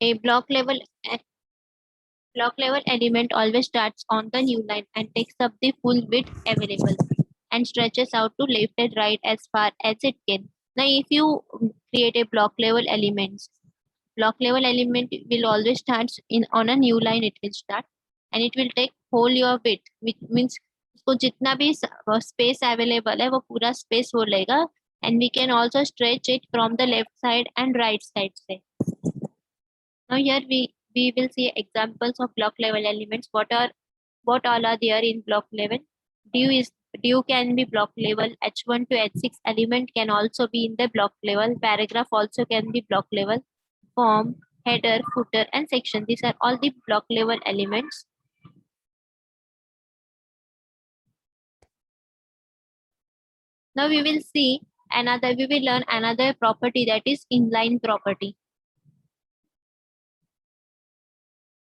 A block level element always starts on the new line and takes up the full width available and stretches out to left and right as far as it can. Now, if you create a block level element will always start in on a new line. It will start and it will take whole your width, which means उसको जितना भी space available है वो पूरा space वो लेगा and we can also stretch it from the left side and right side से. Now here we will see examples of block level elements. What all are there in block level? Due can be block level. H1 to H6 element can also be in the block level. Paragraph also can be block level. Form, header, footer, and section. These are all the block level elements. Now we will learn another property, that is inline property.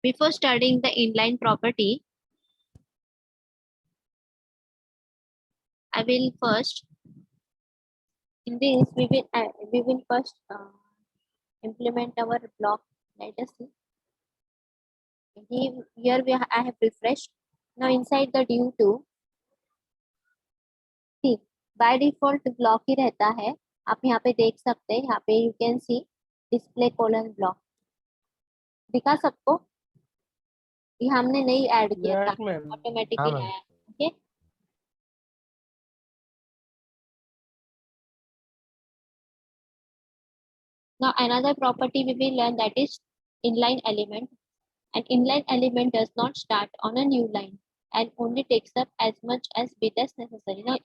Before studying the inline property, I will first, in this we will first implement our block. Let us see. Here I have refreshed. Now inside the due to, see, by default block ही रहता है. आप यहाँ पे देख सकते हैं. यहाँ पे you can see display colon block. दिखा सबको? ये हमने नहीं ऐड किया था, ऑटोमेटिकली आया. Okay. Now another property we will learn, that is inline element. An inline element does not start on a new line and only takes up as much as width as necessary. Now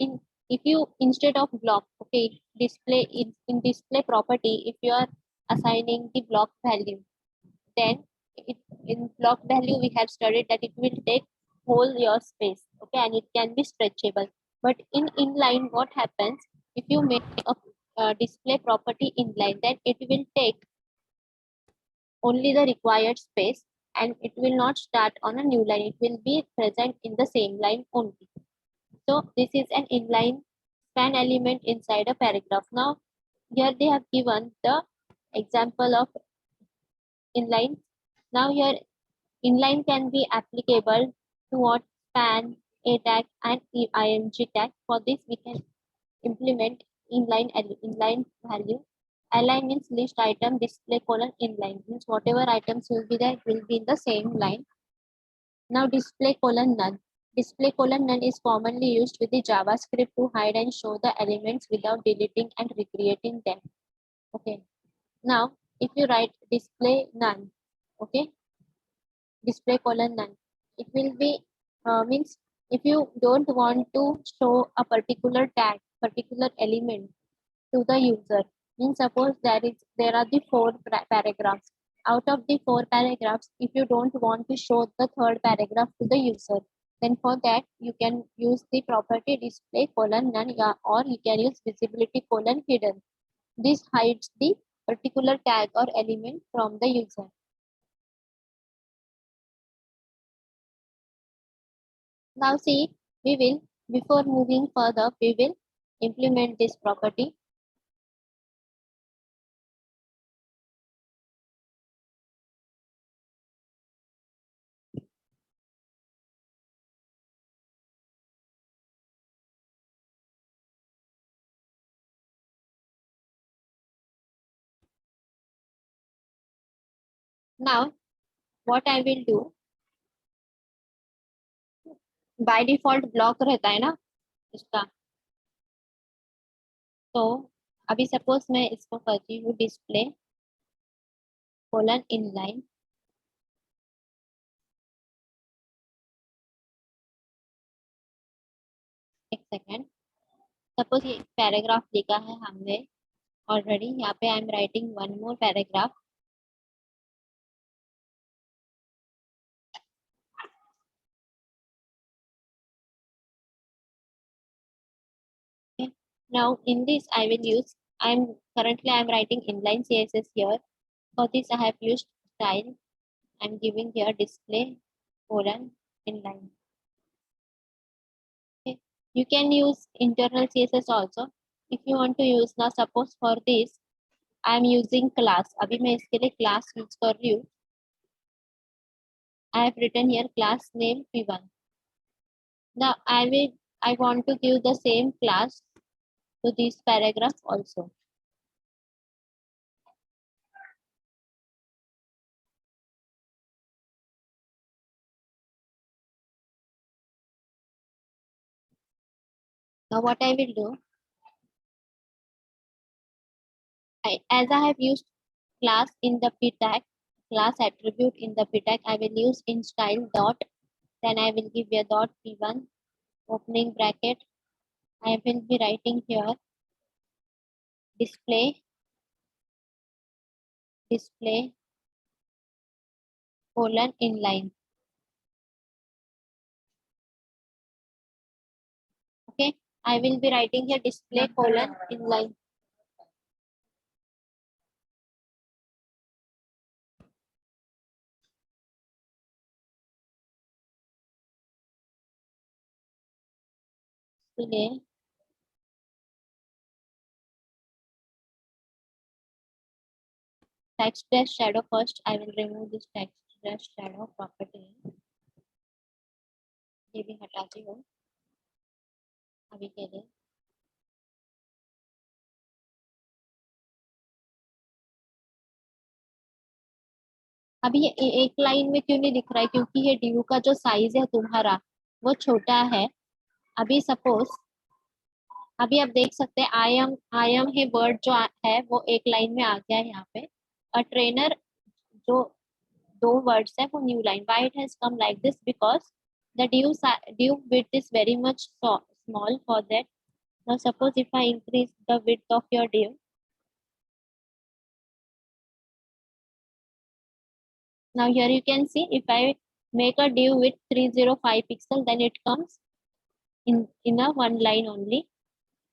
if you instead of block, okay, display in display property, if you are assigning the block value, then in block value we have studied that it will take whole your space, okay, and it can be stretchable. But in inline, what happens if you make a display property inline, then it will take only the required space and it will not start on a new line. It will be present in the same line only. So this is an inline span element inside a paragraph. Now here they have given the example of inline. Now here inline can be applicable to what? Span, A tag and img tag. For this we can implement inline value. Align means list item, display colon inline means whatever items will be there will be in the same line. Now display colon none. Display colon none is commonly used with the JavaScript to hide and show the elements without deleting and recreating them. Okay. Now if you write display none, okay, display colon none, it will be means if you don't want to show a particular tag, particular element to the user, means suppose there are the 4 paragraphs. Out of the 4 paragraphs, if you don't want to show the third paragraph to the user, then for that you can use the property display colon none, or you can use visibility colon hidden. This hides the particular tag or element from the user. Now see, we will, before moving further, we will implement this property. Now, what I will do, by default block रहता है ना इसका, तो अभी suppose मैं इसको करती हूँ डिस्प्ले कोलन इनलाइन. एक सेकेंड. सपोज ये पैराग्राफ लिखा है हमने ऑलरेडी. यहाँ पे I am writing one more paragraph. Now in this I will use, currently I'm writing inline CSS here. For this I have used style. I'm giving here display colon inline. Okay. You can use internal CSS also if you want to use. Now suppose for this I am using class, अभी मैं इसके लिए class use कर रही हूँ. I have written here class name P1. Now I want to give the same class to this paragraph also. Now what I will do, as I have used class in the p tag, class attribute in the p tag, I will use in style dot, then I will give a dot P1 opening bracket. I will be writing here display colon inline. Okay, I will be writing here display colon inline. Display text dash shadow. First I will remove this text dash shadow property. ये भी हटाती हूँ अभी के लिए. अभी ये एक line में क्यों नहीं दिख रहा है, क्योंकि ये div का जो साइज है तुम्हारा वो छोटा है. अभी सपोज अभी आप देख सकते हैं आई एम है वर्ड जो है वो एक लाइन में आ गया है यहाँ पे. अ ट्रेनर जो दो वर्ड्स है वो new line. Why it has come like this, because the div width is very much small for that. Now suppose if I increase the width of your div, now here you can see if I make a div with 305 pixel, then it comes in a one line only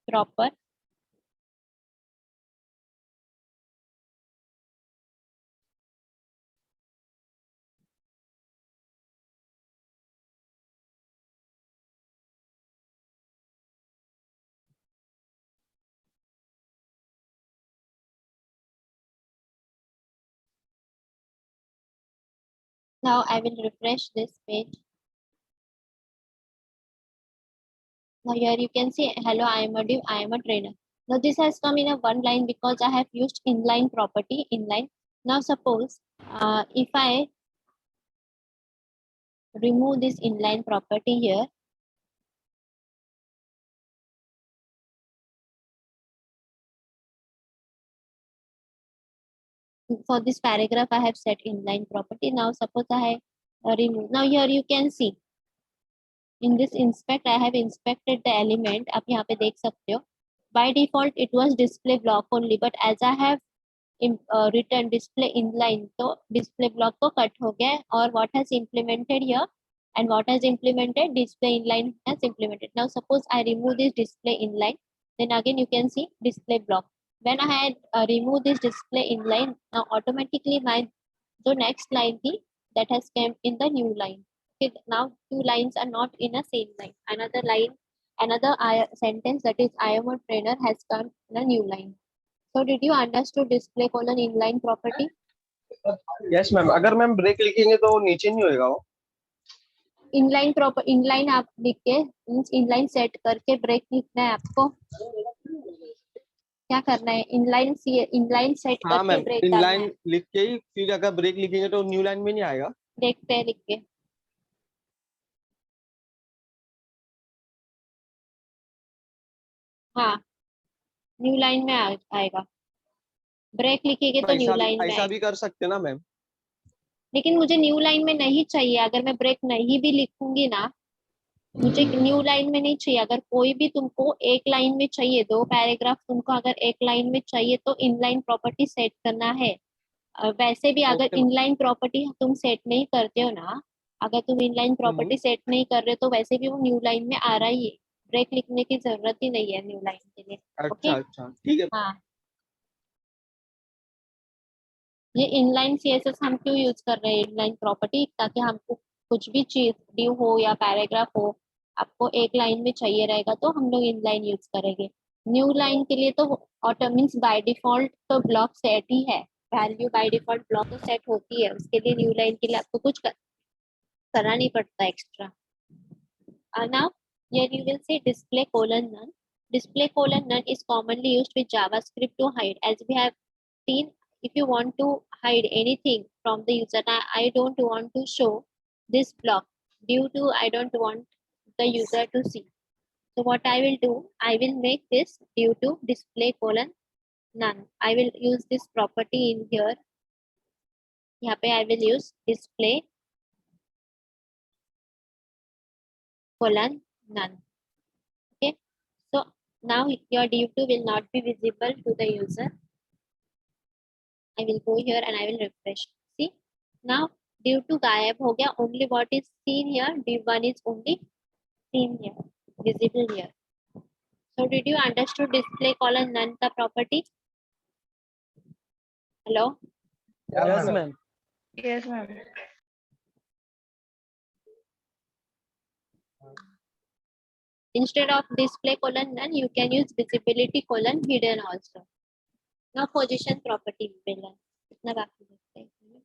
proper. Now I will refresh this page. Now here you can see hello, I am a div, I am a trainer. Now this has come in a one line because I have used inline property inline. Now suppose if I remove this inline property here, for this paragraph I have set inline property. Now suppose I remove. Now here you can see in this inspect I have inspected the element. आप यहाँ पे देख सकते हो. By default it was display block only, but as I have written display inline, तो display block तो cut हो गया है. और what has implemented here and what has implemented display inline has implemented. Now suppose I remove this display inline, then again you can see display block. When I had removed this display inline, now automatically my the next line थी that has came in the new line. Okay, now two lines are not in a same line. Another line, another sentence that is I am a trainer has come in a new line. So did you understood display colon inline property? Yes ma'am. अगर ma'am break लिखेंगे तो नीचे नहीं होएगा वो. Inline proper inline आप लिख के इनलाइन सेट करके ब्रेक लिखना है आपको. क्या करना है, इनलाइन सेट हाँ करके मैम, ब्रेक इन डालना लाइन है. लिख के ही फिर अगर ब्रेक लिखेंगे तो न्यू लाइन में नहीं आएगा. देखते हैं लिख के. हाँ न्यू लाइन में आएगा. ब्रेक लिखेंगे तो न्यू लाइन में ऐसा आएगा. भी कर सकते हैं ना मैम. लेकिन मुझे न्यू लाइन में नहीं चाहिए. अगर मैं ब्रेक नहीं भी लिखूंगी ना, मुझे न्यू लाइन में नहीं चाहिए. अगर कोई भी तुमको एक लाइन में चाहिए, दो पैराग्राफ तुमको अगर एक लाइन में चाहिए तो इनलाइन प्रॉपर्टी सेट करना है. वैसे भी अगर Okay, इनलाइन प्रॉपर्टी तुम सेट नहीं करते हो ना, अगर तुम इनलाइन प्रॉपर्टी सेट नहीं कर रहे तो वैसे भी वो न्यू लाइन में आ रहा ही है. ब्रेक लिखने की जरूरत ही नहीं है न्यू लाइन के लिए. ओके. अच्छा ठीक है. हाँ, ये इनलाइन सीएसएस हम क्यों यूज कर रहे हैं इनलाइन प्रॉपर्टी, ताकि हमको कुछ भी चीज div हो या पैराग्राफ हो, आपको एक लाइन में चाहिए रहेगा तो हम लोग इनलाइन यूज करेंगे. न्यू लाइन के लिए तो ऑटो मीन्स बाय डिफॉल्ट तो ब्लॉक सेट ही है, वैल्यू बाय डिफॉल्ट ब्लॉक तो सेट होती है, उसके लिए न्यू लाइन के लिए आपको कुछ करना नहीं पड़ता extra. Now, here you will see display colon none. Display colon none is commonly used with JavaScript to hide. As we have seen, if you want to hide anything from the user, I don't want to show this block due to I don't want the user to see. So what I will do, I will make this due to display colon none. I will use this property in here. यहाँ पे I will use display colon none. Okay. So now your div2 will not be visible to the user. I will go here and I will refresh. See, now div2 गायब हो गया. Only what is seen here, div1 is only seen here, visible here. So did you understood display colon none का property? Hello? Yes, ma'am. Yes, ma'am. Instead of display colon none, you can use visibility colon hidden also. Now position property पे learn. इतना बाकी देखते हैं.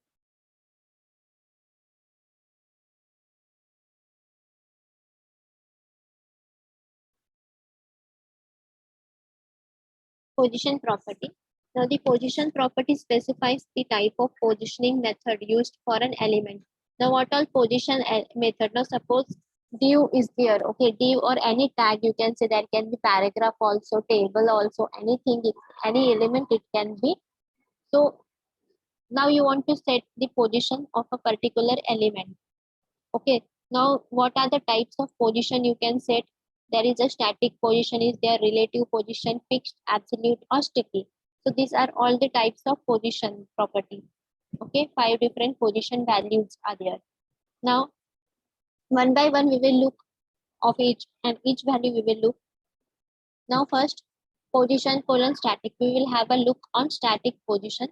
Position property. Now the position property specifies the type of positioning method used for an element. Now what all position method? Now suppose div is there, okay, div or any tag you can say, there can be paragraph also, table also, anything, any element it can be. So now you want to set the position of a particular element. Okay, now what are the types of position you can set? There is a static position, is there relative position, fixed, absolute, or sticky. So these are all the types of position property. Okay, 5 different position values are there. Now, one by one we will look of each, and each value we will look. Now first, position colon static. We will have a look on static position.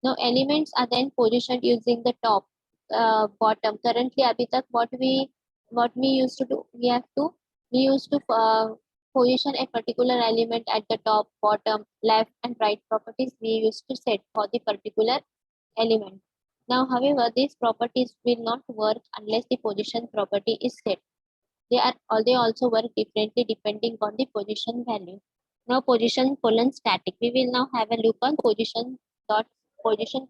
Now elements are then positioned using the top, bottom. Currently, abhi tak what we used to do, we used to position a particular element at the top, bottom, left, and right properties we used to set for the particular element. Now, however, these properties will not work unless the position property is set. They also work differently depending on the position value. Now position colon static. We will now have a look on position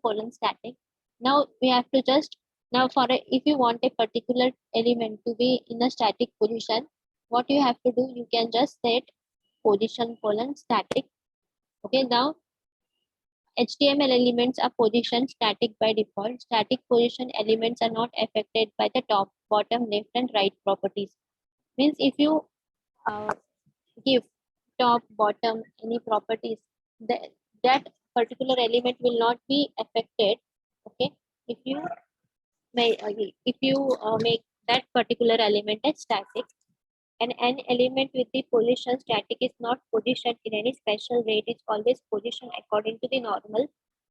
colon static. Now we have to just now if you want a particular element to be in a static position, what you have to do, you can just set position colon static. Okay, now HTML elements are positioned static by default. Static position elements are not affected by the top, bottom, left, and right properties. Means if you give top, bottom, any properties, that particular element will not be affected. Okay, if you make that particular element as static, and an element with the position static is not positioned in any special way, it is always positioned according to the normal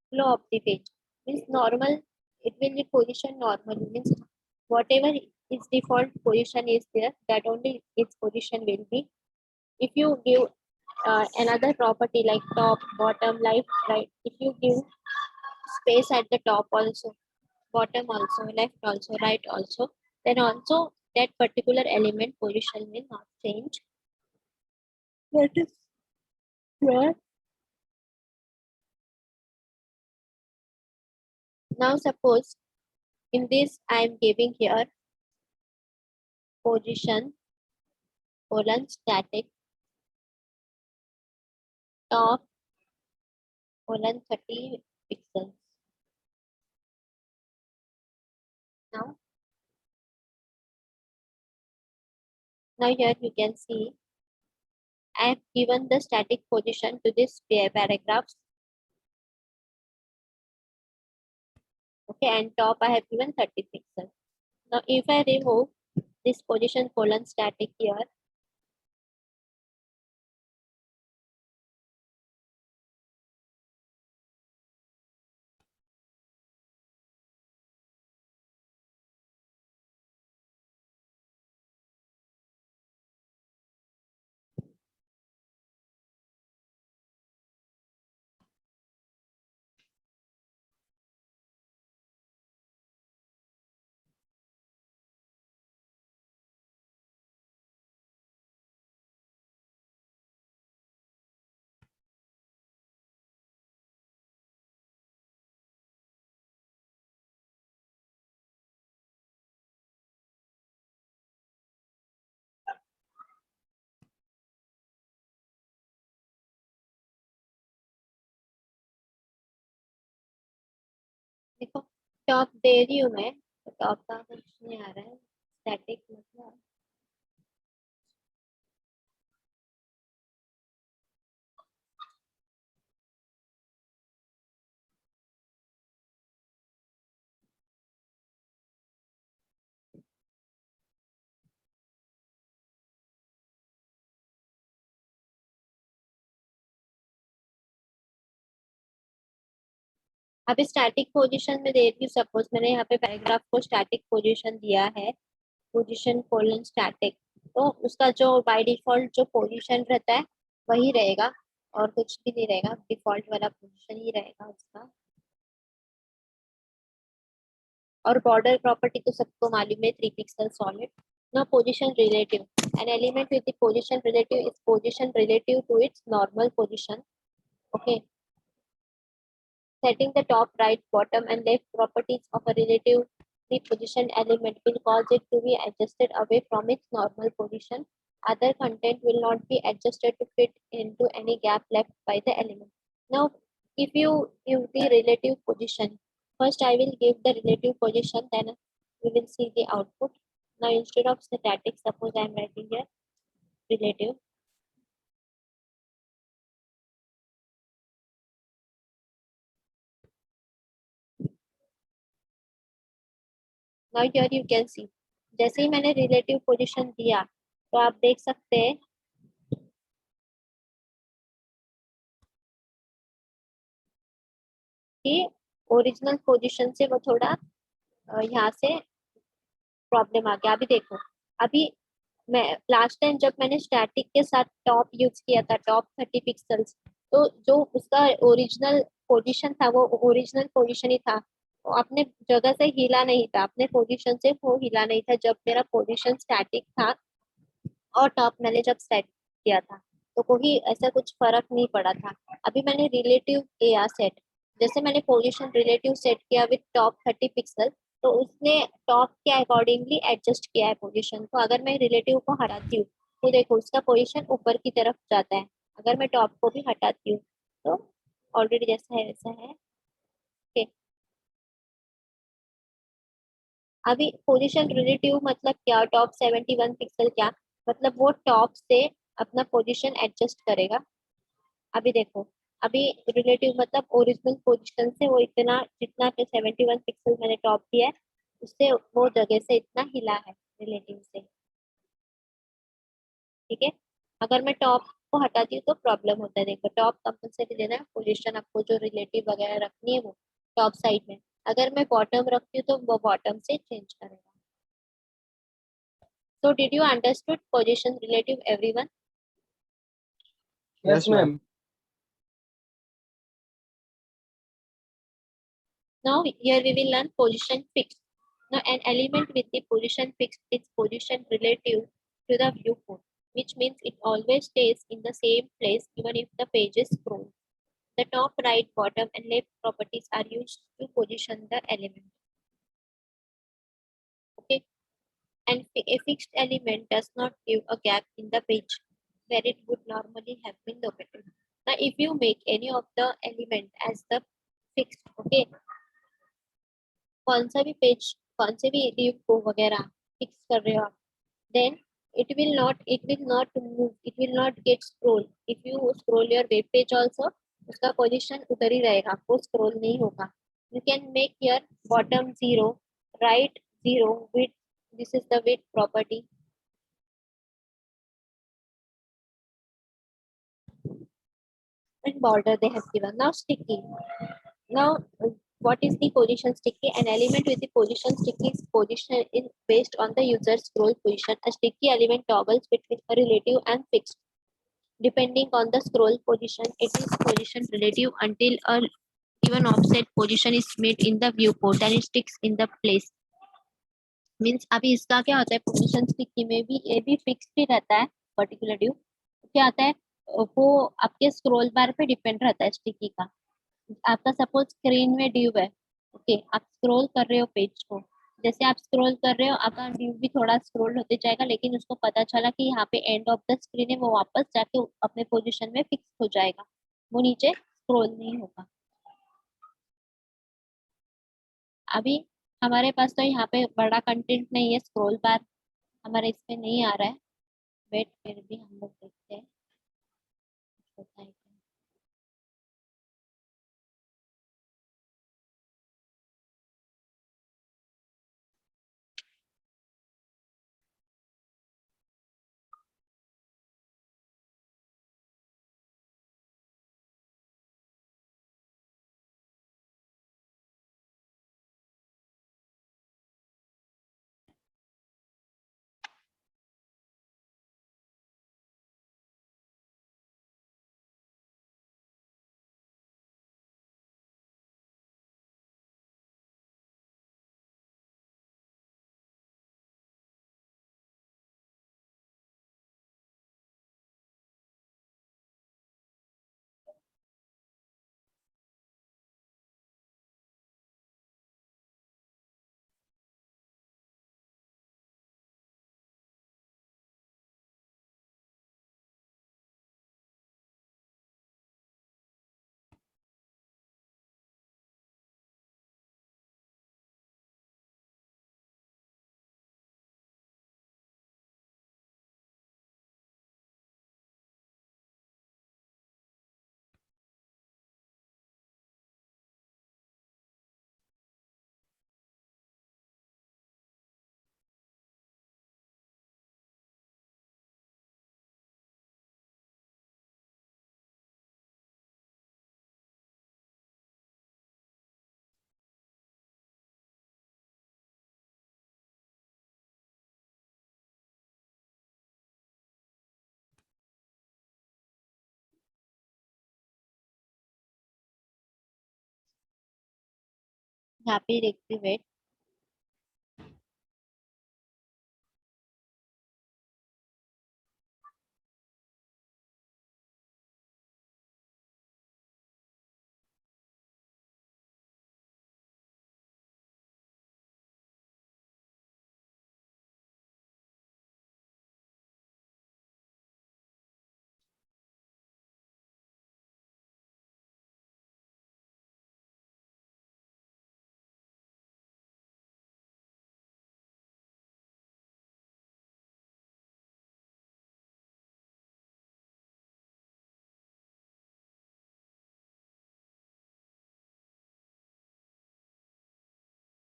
flow of the page. Means normal, it will be positioned normally, means whatever its default position is there, that only its position will be. If you give another property like top, bottom, left, right, if you give space at the top also, bottom also, left also, right also, then also that particular element position will not change. That is where. Now suppose in this I am giving here position colon static top colon 30 pixels. Now here you can see I have given the static position to this paragraphs. Okay, and top I have given 30 pixels. Now if I remove this position colon static here, देखो top दे रही हूँ मैं, तो top का कुछ नहीं आ रहा है, स्टैटिक मतलब अभी स्टैटिक पोजीशन में दे रही हूँ। सपोज मैंने यहाँ पे पैराग्राफ को स्टैटिक पोजीशन दिया है, पोजीशन कोलन स्टैटिक, तो उसका जो बाय डिफॉल्ट जो पोजीशन रहता है वही रहेगा और कुछ भी नहीं रहेगा, डिफॉल्ट वाला पोजीशन ही रहेगा उसका। और बॉर्डर प्रॉपर्टी तो सबको मालूम है, 3 pixel solid. now position relative, an element with the position relative is position relative to its normal position. Okay, setting the top, right, bottom and left properties of a relatively positioned element will cause it to be adjusted away from its normal position. Other content will not be adjusted to fit into any gap left by the element. Now, if you give the relative position, first I will give the relative position, then we will see the output. Now, instead of static, suppose I am writing here relative. Now here you can see, जैसे ही मैंने relative position दिया तो आप देख सकते हैं कि original position से वो थोड़ा यहाँ से प्रॉब्लम आ गया। अभी देखो, अभी मैं लास्ट टाइम जब मैंने स्टैटिक के साथ टॉप यूज किया था, टॉप 30 पिक्सल्स, तो जो उसका ओरिजिनल पोजीशन था वो ओरिजिनल पोजीशन ही था, वो अपने जगह से हिला नहीं था, अपने पोजीशन से वो हिला नहीं था जब मेरा पोजीशन स्टैटिक था और टॉप मैंने जब सेट किया था, तो कोई ऐसा कुछ फर्क नहीं पड़ा था। अभी मैंने रिलेटिव किया सेट, जैसे मैंने पोजीशन रिलेटिव सेट किया विद टॉप 30 पिक्सल, तो उसने टॉप के अकॉर्डिंगली एडजस्ट किया है पोजीशन को। अगर मैं रिलेटिव को हटाती हूँ तो देखो उसका पोजीशन ऊपर की तरफ जाता है, अगर मैं टॉप को भी हटाती हूँ तो ऑलरेडी जैसा है वैसा है। ओके, अभी पोजीशन रिलेटिव मतलब क्या, टॉप 71 पिक्सल क्या मतलब, वो टॉप से अपना पोजीशन एडजस्ट करेगा। अभी देखो, अभी रिलेटिव मतलब ओरिजिनल पोजीशन से वो इतना, जितना पे 71 पिक्सल मैंने टॉप दिया है उससे वो जगह से इतना हिला है रिलेटिव से। ठीक है, अगर मैं टॉप को हटाती हूँ तो प्रॉब्लम होता है। देखो टॉप कंपलसरी देना है, पोजीशन आपको जो रिलेटिव वगैरह रखनी है वो टॉप साइड में। अगर मैं बॉटम रखती हूँ तो वो बॉटम से चेंज करेगा। So did you understood position relative, everyone? Yes, ma'am. Now here we will learn position fixed. Now an element with the position fixed is position relative to the viewport, which means it always stays in the same place even if the page is scrolled. The top, right, bottom and left properties are used to position the element. Okay, and a fixed element does not give a gap in the page where it would normally have been located. Now if you make any of the element as the fixed, okay, कौन सा भी page, कौन से भी div को वगैरह fix कर रहे हो आप, then it will not move, it will not get scroll. If you scroll your web page also, उसका पोजीशन उधर ही रहेगा, आपको स्क्रॉल नहीं होगा। You can make here bottom 0, right 0, width, this is the width property, and border they have given. Now sticky. Now what is the position sticky? An element with the position sticky is position is based on the user scroll position. A sticky element toggles between a relative and fixed. Depending on the scroll position, it is position relative until a given offset position is made in the viewport, then it sticks in the place. Means अभी इसका क्या होता है, position sticky में भी ये भी fix ही रहता है। पर्टिकुलर ड्यू क्या आता है, वो आपके स्क्रॉल बार पे डिपेंड रहता है स्टिकी का। आपका सपोज स्क्रीन में ड्यू है, ओके, आप स्क्रॉल कर रहे हो पेज को, जैसे आप स्क्रॉल कर रहे हो आपका ड्यू भी थोड़ा स्क्रॉल होते जाएगा, लेकिन उसको पता चला कि यहाँ पे एंड ऑफ द स्क्रीन है, वो वापस जाके अपने पोजीशन में फिक्स हो जाएगा, वो नीचे स्क्रॉल नहीं होगा। अभी हमारे पास तो यहाँ पे बड़ा कंटेंट नहीं है, स्क्रॉल बार हमारे इस पे नहीं आ रहा है। वेट, फिर भी हम लोग देखते हैं कुछ होता है क्या। यहाँ पे देखती हूँ, वेट।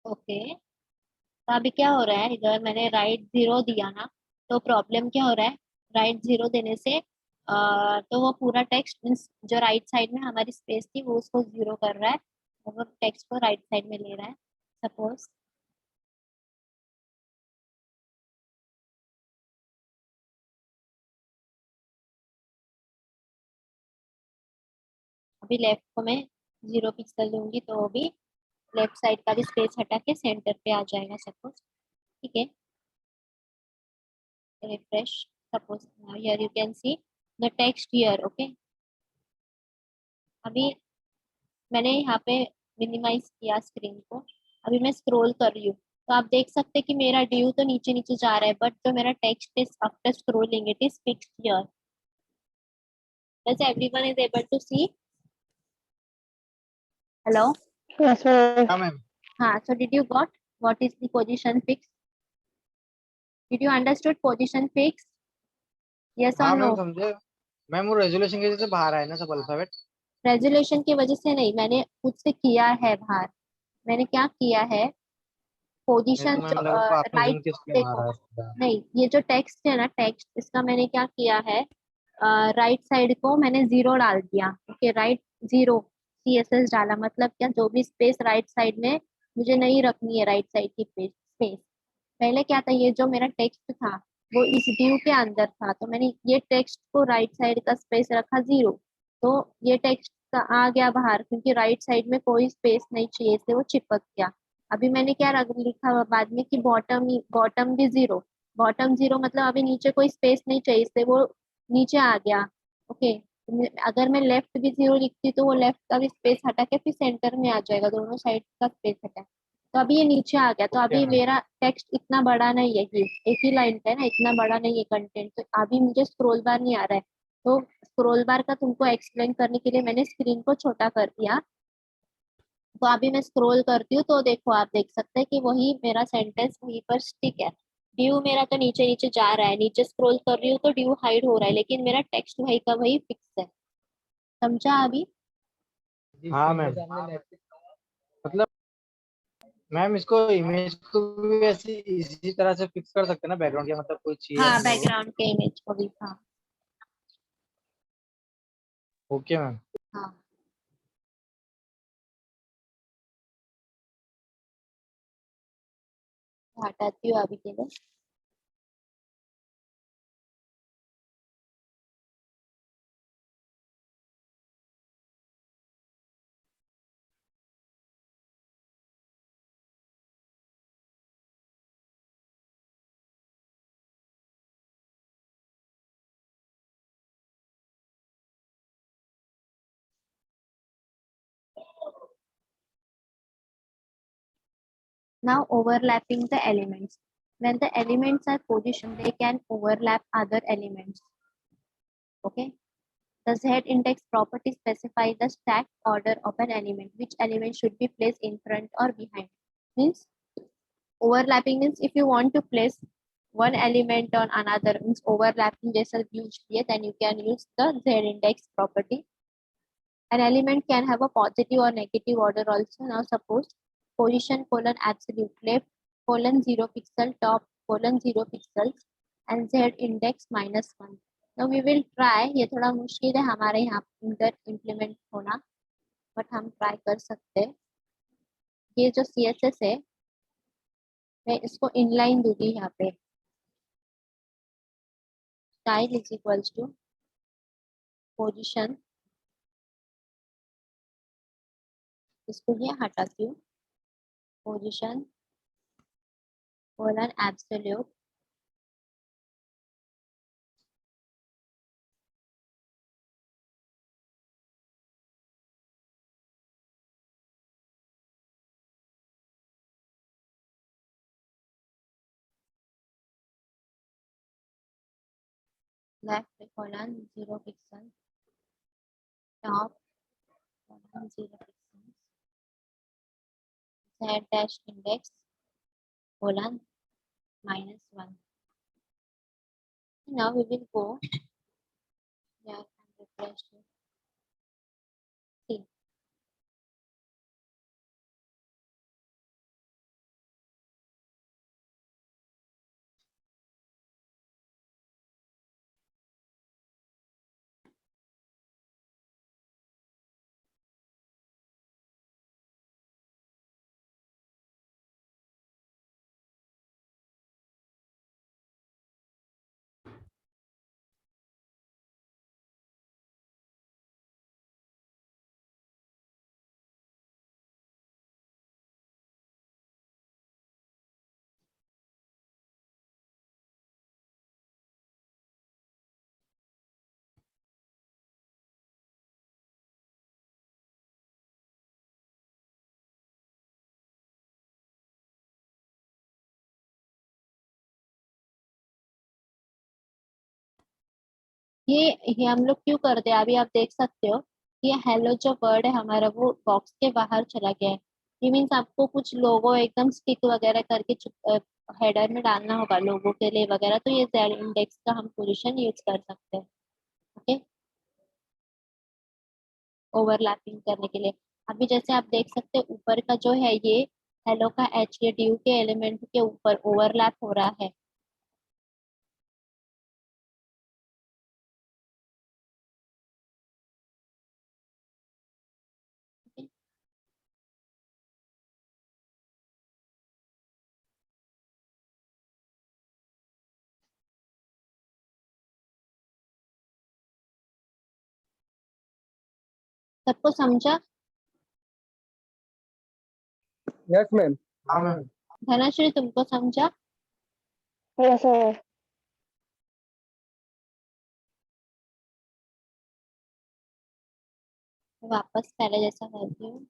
ओके, तो अभी क्या हो रहा है, इधर मैंने राइट 0 दिया ना, तो प्रॉब्लम क्या हो रहा है, राइट 0 देने से तो वो पूरा टेक्स्ट मीन्स जो राइट साइड में हमारी स्पेस थी वो उसको 0 कर रहा है, और वो टेक्स्ट को राइट साइड में ले रहा है। सपोज अभी लेफ्ट को मैं 0 पिक्सल दूंगी तो वो भी लेफ्ट साइड का भी स्पेस हटा के सेंटर पे आ जाएगा, सपोज। ठीक है, refresh. Suppose here you can see the text here. Okay, अभी मैंने यहाँ पे मिनिमाइज किया स्क्रीन को। अभी मैं स्क्रॉल कर रही हूँ, तो आप देख सकते हैं कि मेरा ड्यू तो नीचे नीचे जा रहा है, बट जो मेरा text is after scrolling it is fixed here. Does everyone is able to see? Hello? Yes, sir. हाँ मैम। हाँ, so did you got what is the position fixed? Did you understood position fixed? Yes or हाँ no? Ma'am समझे। Ma'am वो resolution की वजह से बाहर आया ना सब अल्फाबेट। रेजुलेशन की वजह से नहीं, मैंने खुद से किया है बाहर। मैंने क्या किया है, मेरे को पोजीशन मैम जो लगा आपने राइट, जूम किस पे देखो, मारा है सीधा। नहीं, ये जो टेक्स्ट है ना, टेक्स्ट इसका मैंने क्या किया है, राइट साइड को मैंने 0 डाल दिया। ओके, राइट 0 CSS डाला, मतलब क्या, जो भी स्पेस राइट साइड में मुझे नहीं रखनी है, राइट साइड की स्पेस। पहले क्या था, ये जो मेरा टेक्स्ट था वो इस ड्यू के अंदर था, तो मैंने ये टेक्स्ट को राइट साइड का स्पेस रखा 0, तो ये टेक्स्ट का आ गया बाहर, क्योंकि राइट साइड में कोई स्पेस नहीं चाहिए, इसलिए वो चिपक गया। अभी मैंने क्या लिखा हुआ बाद में कि बॉटम भी 0। बॉटम 0 मतलब अभी नीचे कोई स्पेस नहीं चाहिए, इसलिए वो नीचे आ गया। ओके, अगर मैं लेफ्ट भी 0 लिखती तो वो लेफ्ट का भी स्पेस हटा के फिर सेंटर में आ जाएगा, दोनों साइड का स्पेस हटा। तो अभी ये नीचे आ गया, तो ओके अभी मैम। मेरा टेक्स्ट इतना बड़ा नहीं है, ये एक ही लाइन का है ना, इतना बड़ा नहीं है कंटेंट, तो अभी मुझे स्क्रॉल बार नहीं आ रहा है। तो स्क्रॉल बार का तुमको एक्सप्लेन करने के लिए मैंने स्क्रीन को छोटा कर दिया। तो अभी मैं स्क्रॉल करती हूँ तो देखो, आप देख सकते हैं कि वही मेरा सेंटेंस वहीं पर स्टिक है। ड्यू मेरा तो नीचे नीचे जा रहा है, नीचे स्क्रॉल कर रही हूँ तो ड्यू हाइड हो रहा है, लेकिन मेरा टेक्स्ट वही का वही फिक्स है। समझा अभी? हाँ मैम, मतलब मैम इसको इमेज को भी ऐसी इसी तरह से फिक्स कर सकते हैं ना बैकग्राउंड या मतलब कोई चाहिए हाँ, अपने को। बैकग्राउंड के इमेज को भी, हाँ। Okay ma'am. हाँ, हटाती हूँ अभी के लिए। Now overlapping the elements. When the elements are positioned, they can overlap other elements. Okay. The Z index property specifies the stack order of an element. Which element should be placed in front or behind? Means overlapping means if you want to place one element on another, means overlapping जैसा use किए, then you can use the Z index property. An element can have a positive or negative order also. Now suppose position colon absolute left colon 0 pixel top colon 0 pixels and Z index -1. Now we will try, ये थोड़ा मुश्किल है हमारे यहाँ इधर implement होना, but हम try कर सकते हैं। ये जो CSS है, मैं इसको इनलाइन दूंगी यहाँ पे। Style is equals to position, इसको ये हटाती हूँ, position colon absolute left colon 0 pixel top colon 0 pixel Z dash index colon -1. Now we will go here and refresh to see. ये हम लोग क्यों करते हैं, अभी आप देख सकते हो ये हेलो जो वर्ड है हमारा वो बॉक्स के बाहर चला गया है। ये मीन्स आपको कुछ लोगो एकदम स्टिक वगैरह करके हेडर में डालना होगा लोगो के लिए वगैरह, तो ये जेड इंडेक्स का हम पोजीशन यूज कर सकते हैं। ओके, ओवरलैपिंग करने के लिए। अभी जैसे आप देख सकते हैं ऊपर का जो है ये हेलो का एच ये ड्यू के एलिमेंट के ऊपर ओवरलैप हो रहा है। Okay? सबको समझा? Yes ma'am. हाँ मैम। धनश्री तुमको समझा? Yes sir. वापस पहले जैसा करती हूँ।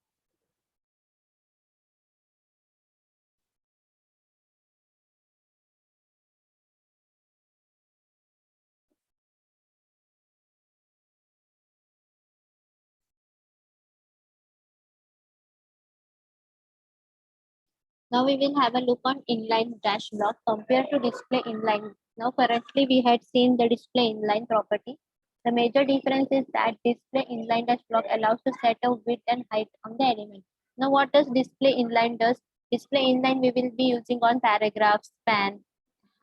Now we will have a look on inline dash block compared to display inline. Now currently we had seen the display inline property. The major difference is that display inline dash block allows to set a width and height on the element. Now what does display inline does? Display inline we will be using on paragraphs, span,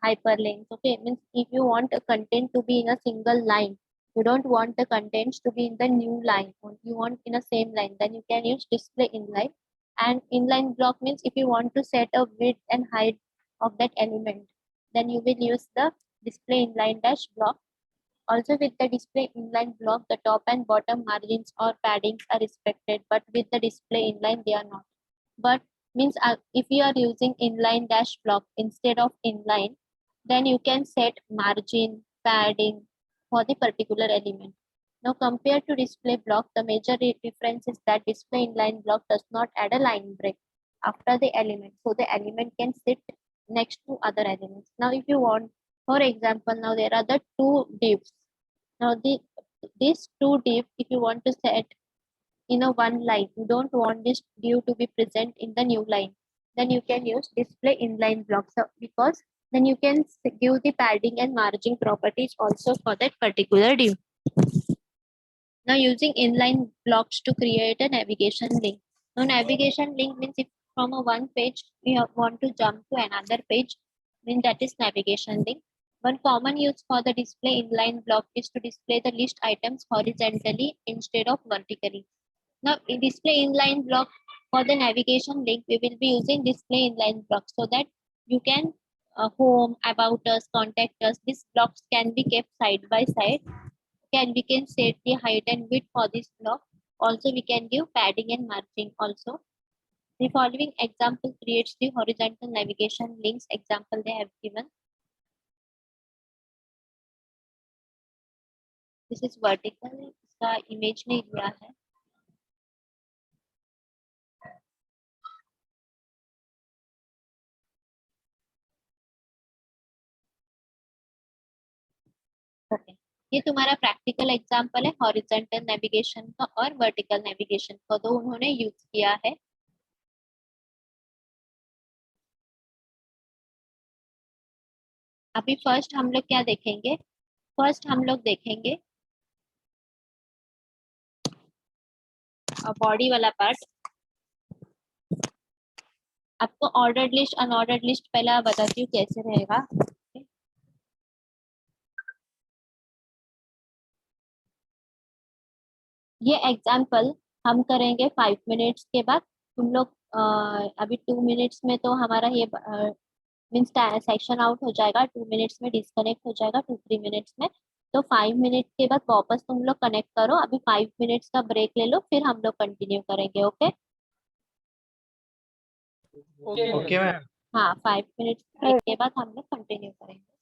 hyperlinks. Okay, means if you want a content to be in a single line, you don't want the contents to be in the new line, or you want in a same line, then you can use display inline. And inline block means if you want to set a width and height of that element, then you will use the display inline dash block. Also with the display inline block, the top and bottom margins or paddings are respected, but with the display inline, they are not. But means if you are using inline dash block instead of inline, then you can set margin, padding for the particular element. Now compared to display block, the major difference is that display inline block does not add a line break after the element. So the element can sit next to other elements. Now if you want, for example, now there are the two divs. Now these two divs, if you want to set in a one line, you don't want this div to be present in the new line, then you can use display inline blocks because then you can give the padding and margin properties also for that particular div. Now using inline blocks to create a navigation link. Now navigation link means if from a one page we want to jump to another page, then that is navigation link. One common use for the display inline block is to display the list items horizontally instead of vertically. Now in display inline block for the navigation link, we will be using display inline block so that you can home, about us, contact us. These blocks can be kept side by side. We can set the height and width for this block. Also, we can give padding and margin also. The following example creates the horizontal navigation links example they have given. This is vertical, इसका image नहीं दिया है. Okay. ये तुम्हारा practical example है horizontal navigation का और vertical navigation का, तो उन्होंने यूज किया है. अभी फर्स्ट हम लोग क्या देखेंगे? फर्स्ट हम लोग देखेंगे बॉडी वाला पार्ट. आपको ऑर्डर्ड लिस्ट अनऑर्डर्ड लिस्ट पहले बताती हूँ कैसे रहेगा. ये एग्जाम्पल हम करेंगे 5 मिनट्स के बाद. तुम लोग अभी 2 मिनट्स में तो हमारा ये मीन्स सेक्शन आउट हो जाएगा, 2 मिनट्स में डिस्कनेक्ट हो जाएगा, 2-3 मिनट्स में. तो 5 मिनट के बाद वापस तुम लोग कनेक्ट करो. अभी 5 मिनट्स का ब्रेक ले लो, फिर हम लोग कंटिन्यू करेंगे. Okay okay ma'am. हाँ, 5 मिनट्स ब्रेक के बाद हम लोग कंटिन्यू करेंगे.